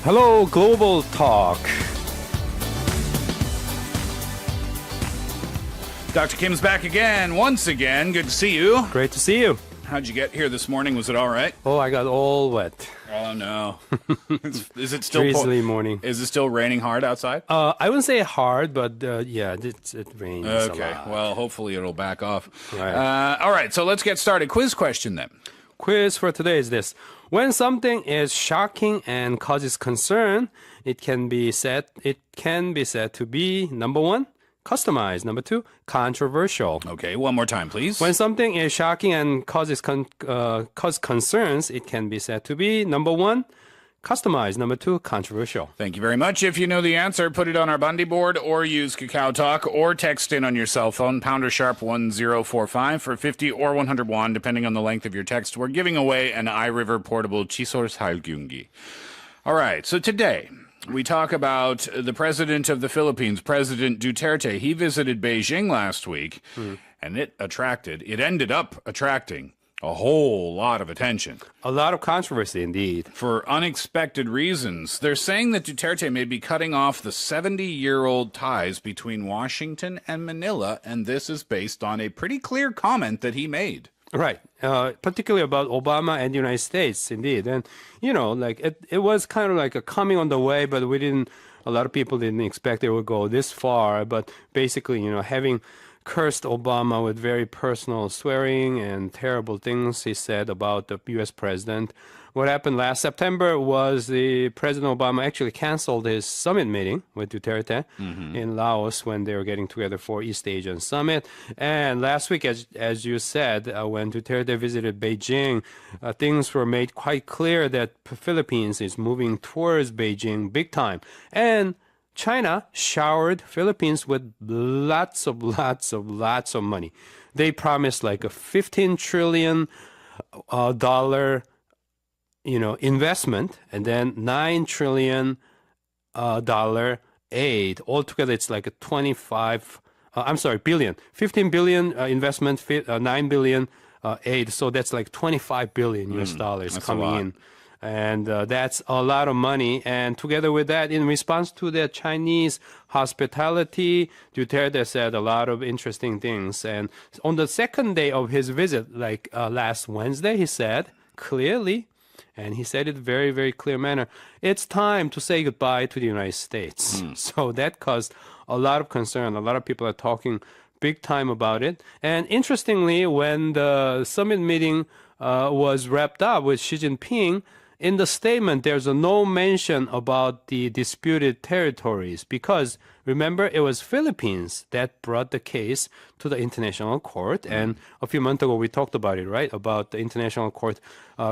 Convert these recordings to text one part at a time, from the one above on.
Hello, Global Talk. Dr. Kim's back again, once again. Good to see you. Great to see you. How'd you get here this morning? Was it all right? Oh, I got all wet. Oh, no. Is it still Drizzly morning. Is it still raining hard outside? I wouldn't say hard, but yeah, it rains a Okay, lot. well, hopefully it'll back off. Right. All right, so let's get started. Quiz question then. Quiz for today is this. When something is shocking and causes concern, it can be said to be, number one, customized. Number two, controversial. Okay, one more time, please. When something is shocking and causes concerns, it can be said to be, number one, customized. Number two, controversial. Thank you very much. If you know the answer, put it on our Bundy board or use Kakao Talk or text in on your cell phone, pounder sharp 1045 for 50 or 100 won, depending on the length of your text. We're giving away an iRiver portable Chisor Salgyungi. All right, so today we talk about the president of the Philippines, President Duterte. He visited Beijing last week, and it ended up attracting a whole lot of attention. A lot of controversy indeed. For unexpected reasons. They're saying that Duterte may be cutting off the 70-year-old ties between Washington and Manila, and this is based on a pretty clear comment that he made. Right. Particularly about Obama and the United States, indeed. And, it was kind of like a coming on the way, but a lot of people didn't expect it would go this far. But basically, having cursed Obama with very personal swearing and terrible things he said about the U.S. president. What happened last September was the President Obama actually canceled his summit meeting with Duterte in Laos when they were getting together for East Asian Summit. And last week, as you said, when Duterte visited Beijing, things were made quite clear that Philippines is moving towards Beijing big time. And China showered Philippines with lots of money. They promised like a $15 trillion investment, and then $9 trillion aid. Altogether, it's like a billion. 15 billion investment, 9 billion aid. So that's like 25 billion US dollars coming in. And that's a lot of money. And together with that, in response to the Chinese hospitality, Duterte said a lot of interesting things. And on the second day of his visit, last Wednesday, he said clearly, and he said it very, very clear manner, it's time to say goodbye to the United States. So that caused a lot of concern. A lot of people are talking big time about it. And interestingly, when the summit meeting was wrapped up with Xi Jinping, in the statement, there's no mention about the disputed territories because, remember, it was Philippines that brought the case to the International Court. And a few months ago, we talked about it, right? About the International Court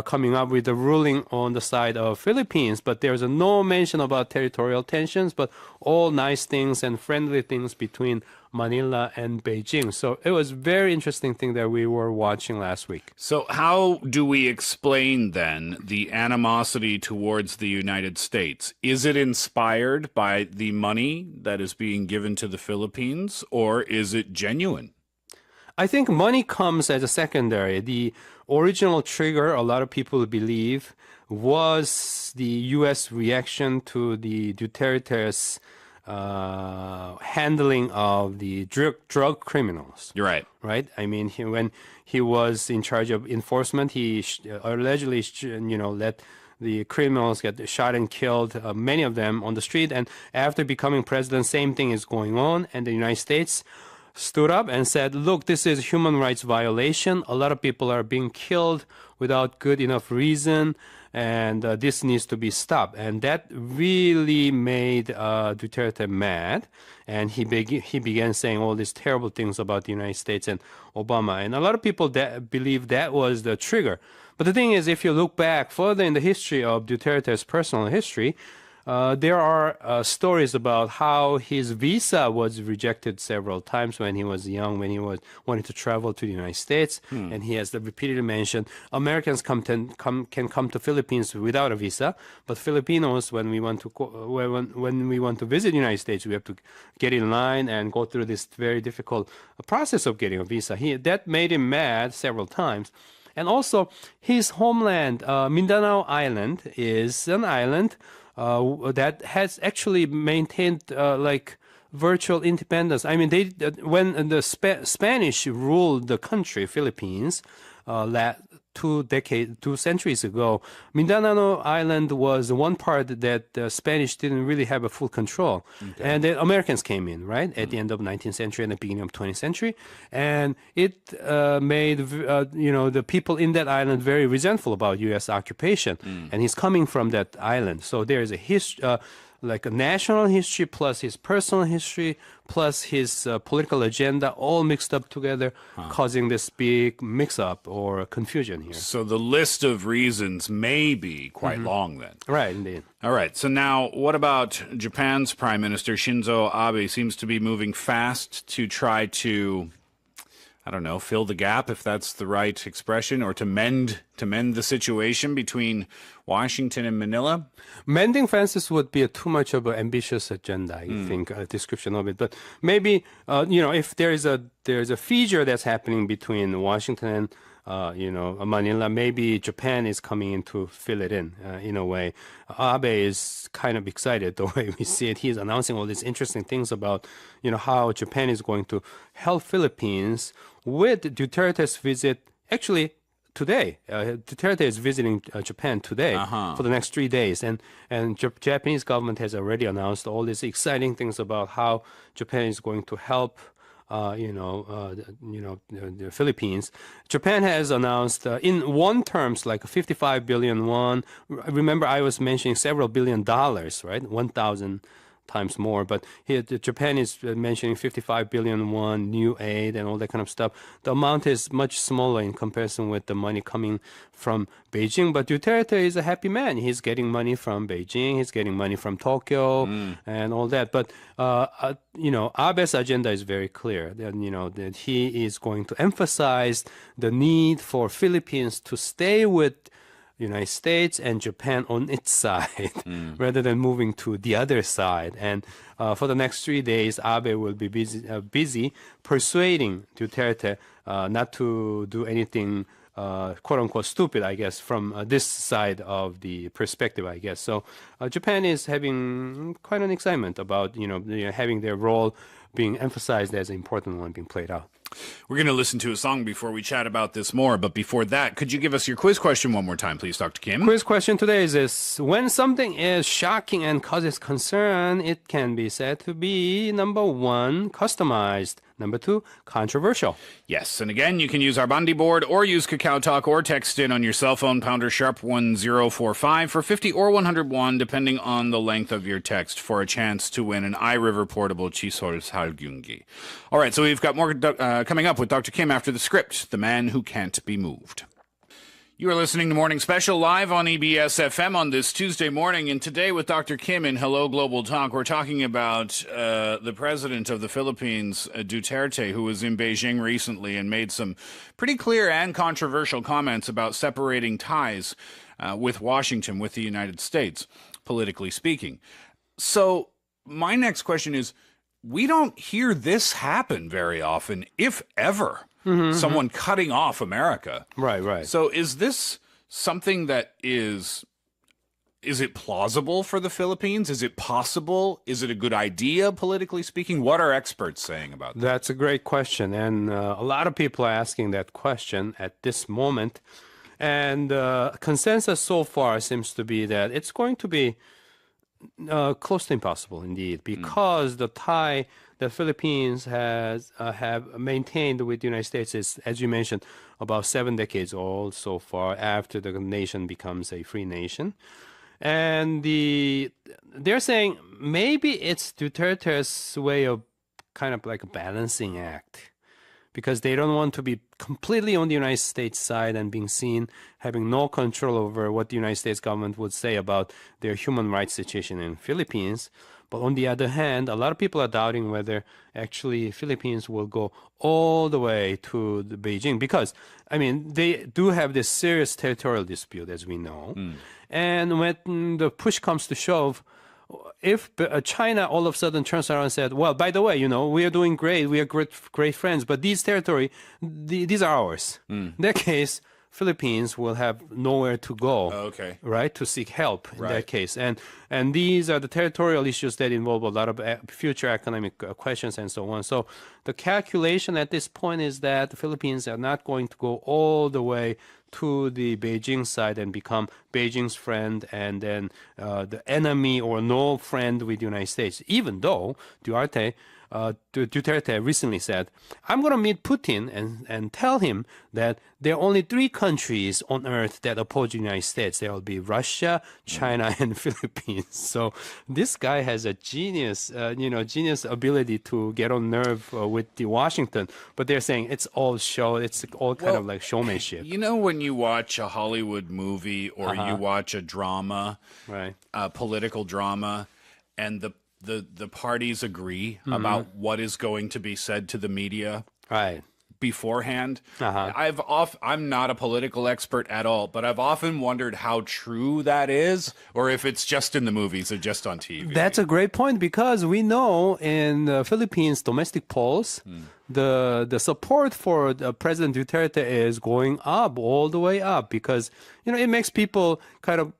coming up with a ruling on the side of Philippines. But there's no mention about territorial tensions, but all nice things and friendly things between Manila and Beijing. So it was a very interesting thing that we were watching last week. So how do we explain then the animosity towards the United States? Is it inspired by the money that is being given to the Philippines, or is it genuine? I think money comes as a secondary. The original trigger, a lot of people believe, was the U.S. reaction to the Duterte's handling of the drug criminals. You're right. Right? I mean, when he was in charge of enforcement, he allegedly, let the criminals get shot and killed, many of them on the street. And after becoming president, same thing is going on. And the United States stood up and said, look, this is human rights violation. A lot of people are being killed without good enough reason. And this needs to be stopped. And that really made Duterte mad. And he began saying all these terrible things about the United States and Obama. And a lot of people believe that was the trigger. But the thing is, if you look back further in the history of Duterte's personal history, there are stories about how his visa was rejected several times when he was young, when he wanted to travel to the United States. And he has repeatedly mentioned Americans can come to Philippines without a visa, but Filipinos, when we want to visit the United States, we have to get in line and go through this very difficult process of getting a visa. That made him mad several times. And also, his homeland, Mindanao Island, is an island that has actually maintained like virtual independence. I mean, when the Spanish ruled the country, Philippines, 2 centuries ago, Mindanao Island was one part that the Spanish didn't really have a full control. Okay. And the Americans came in, right, at the end of 19th century and the beginning of 20th century. And it made, the people in that island very resentful about U.S. occupation. And he's coming from that island. So there is a history, like a national history plus his personal history plus his political agenda all mixed up together, causing this big mix-up or confusion here. So the list of reasons may be quite long then. Right, indeed. All right. So now what about Japan's Prime Minister Shinzo Abe seems to be moving fast to try to, I don't know, fill the gap, if that's the right expression, or to mend the situation between Washington and Manila? Mending fences would be too much of an ambitious agenda, I think, a description of it. But maybe, if there's a fissure that's happening between Washington and Manila, maybe Japan is coming in to fill it in a way. Abe is kind of excited the way we see it. He's announcing all these interesting things about, how Japan is going to help Philippines with Duterte's visit. Actually, today, Duterte is visiting Japan today for the next 3 days, and Japanese government has already announced all these exciting things about how Japan is going to help the Philippines. Japan has announced in won terms like 55 billion won. Remember, I was mentioning several $billion, right? 1,000 times more. But here, Japan is mentioning 55 billion won new aid and all that kind of stuff. The amount is much smaller in comparison with the money coming from Beijing. But Duterte is a happy man. He's getting money from Beijing. He's getting money from Tokyo and all that. But, Abe's agenda is very clear. That he is going to emphasize the need for Philippines to stay with United States and Japan on its side rather than moving to the other side. And for the next 3 days, Abe will be busy persuading Duterte not to do anything quote-unquote stupid, I guess, from this side of the perspective, I guess. So Japan is having quite an excitement about, having their role being emphasized as an important one being played out. We're going to listen to a song before we chat about this more, but before that, could you give us your quiz question one more time, please, Dr. Kim? Quiz question today is this: when something is shocking and causes concern, it can be said to be, number 1, customized, number 2, controversial. Yes, and again, you can use our Bundy board or use Kakao Talk or text in on your cell phone, pounder sharp 1045 for 50 or 101, depending on the length of your text, for a chance to win an iRiver portable Chisol Salgyungi. All right, so we've got more coming up with Dr. Kim after the script, The Man Who Can't Be Moved. You are listening to Morning Special live on EBS FM on this Tuesday morning, and today with Dr. Kim in Hello Global Talk, we're talking about the president of the Philippines, Duterte, who was in Beijing recently and made some pretty clear and controversial comments about separating ties with Washington, with the United States, politically speaking. So my next question is, we don't hear this happen very often, if ever. Someone cutting off America. Right. So is this something that is it plausible for the Philippines? Is it possible? Is it a good idea, politically speaking? What are experts saying about that? That's a great question. And a lot of people are asking that question at this moment. And consensus so far seems to be that it's going to be close to impossible, indeed, because the tie the Philippines have maintained with the United States is, as you mentioned, about 7 decades old so far after the nation becomes a free nation. And they're saying maybe it's Duterte's way of kind of like a balancing act, because they don't want to be completely on the United States side and being seen having no control over what the United States government would say about their human rights situation in Philippines. But on the other hand, a lot of people are doubting whether actually Philippines will go all the way to the Beijing, because, I mean, they do have this serious territorial dispute, as we know. And when the push comes to shove, if China all of a sudden turns around and said, well, by the way, we are doing great, we are great friends, but these territory, these are ours. In that case, Philippines will have nowhere to go. Okay. Right, to seek help in Right. that case, and these are the territorial issues that involve a lot of future economic questions and so on. So the calculation at this point is that the Philippines are not going to go all the way to the Beijing side and become Beijing's friend and then the enemy or no friend with the United States. Even though Duterte recently said, I'm going to meet Putin and tell him that there are only 3 countries on earth that oppose the United States. There will be Russia, China, and Philippines. So this guy has a genius ability to get on nerve with the Washington. But they're saying it's all show. It's all kind of like showmanship. You know, when you watch a Hollywood movie or you watch a drama, Right. a political drama, and the parties agree about what is going to be said to the media Right. beforehand. I'm not a political expert at all, but I've often wondered how true that is, or if it's just in the movies or just on TV. That's a great point because we know in the Philippines domestic polls, the support for President Duterte is going up, all the way up, because it makes people kind of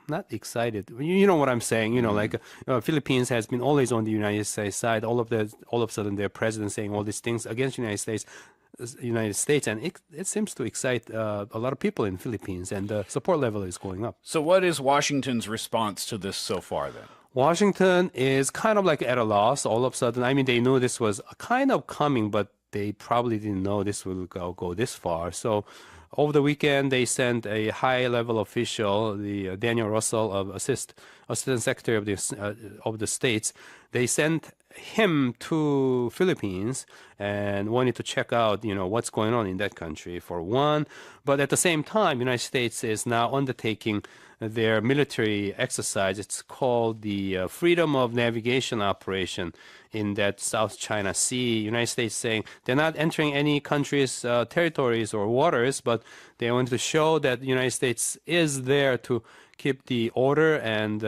not excited. You know what I'm saying? Like Philippines has been always on the United States side. All of a sudden, their president saying all these things against the United States, and it seems to excite a lot of people in Philippines, and the support level is going up. So what is Washington's response to this so far then? Washington is kind of like at a loss all of a sudden. I mean, they knew this was kind of coming, but they probably didn't know this would go this far. So over the weekend, they sent a high-level official, the Daniel Russell, Assistant Secretary of the States. They sent him to Philippines and wanted to check out, what's going on in that country for one. But at the same time, United States is now undertaking their military exercise. It's called the Freedom of Navigation Operation in that South China Sea. United States saying they're not entering any country's territories or waters, but they want to show that the United States is there to keep the order and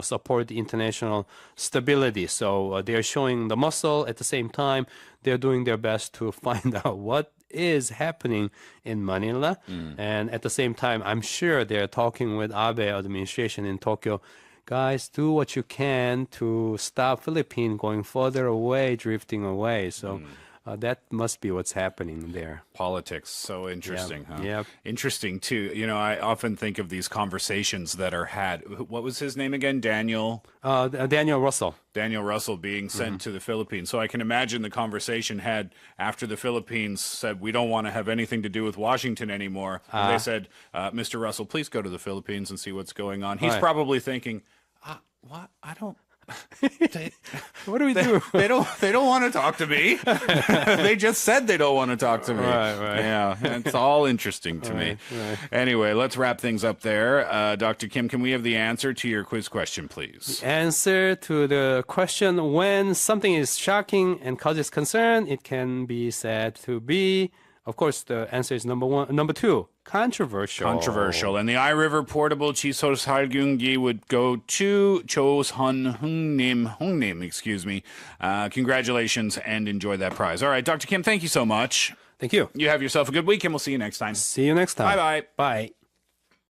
support the international stability. So they're showing the muscle. At the same time, they're doing their best to find out what is happening in Manila. And at the same time, I'm sure they're talking with Abe administration in Tokyo. Guys, do what you can to stop Philippines going further away, drifting away. So that must be what's happening there. Politics, so interesting, huh? Yep. Interesting, too. I often think of these conversations that are had. What was his name again? Daniel Russell. Daniel Russell being sent to the Philippines. So I can imagine the conversation had after the Philippines said, we don't want to have anything to do with Washington anymore. And they said, Mr. Russell, please go to the Philippines and see what's going on. He's probably thinking, what? I don't... What do we do? They don't want to talk to me. They just said they don't want to talk to me. Right. Yeah, it's all interesting to me. Right. Anyway, let's wrap things up there. Dr. Kim, can we have the answer to your quiz question, please? Answer to the question: when something is shocking and causes concern, it can be said to be. Of course, the answer is number 2, controversial. Controversial. And the iRiver portable Chisos Halgyungi would go to Chos Hungnim, excuse me. Congratulations and enjoy that prize. All right, Dr. Kim, thank you so much. Thank you. You have yourself a good week, and we'll see you next time. See you next time. Bye-bye. Bye.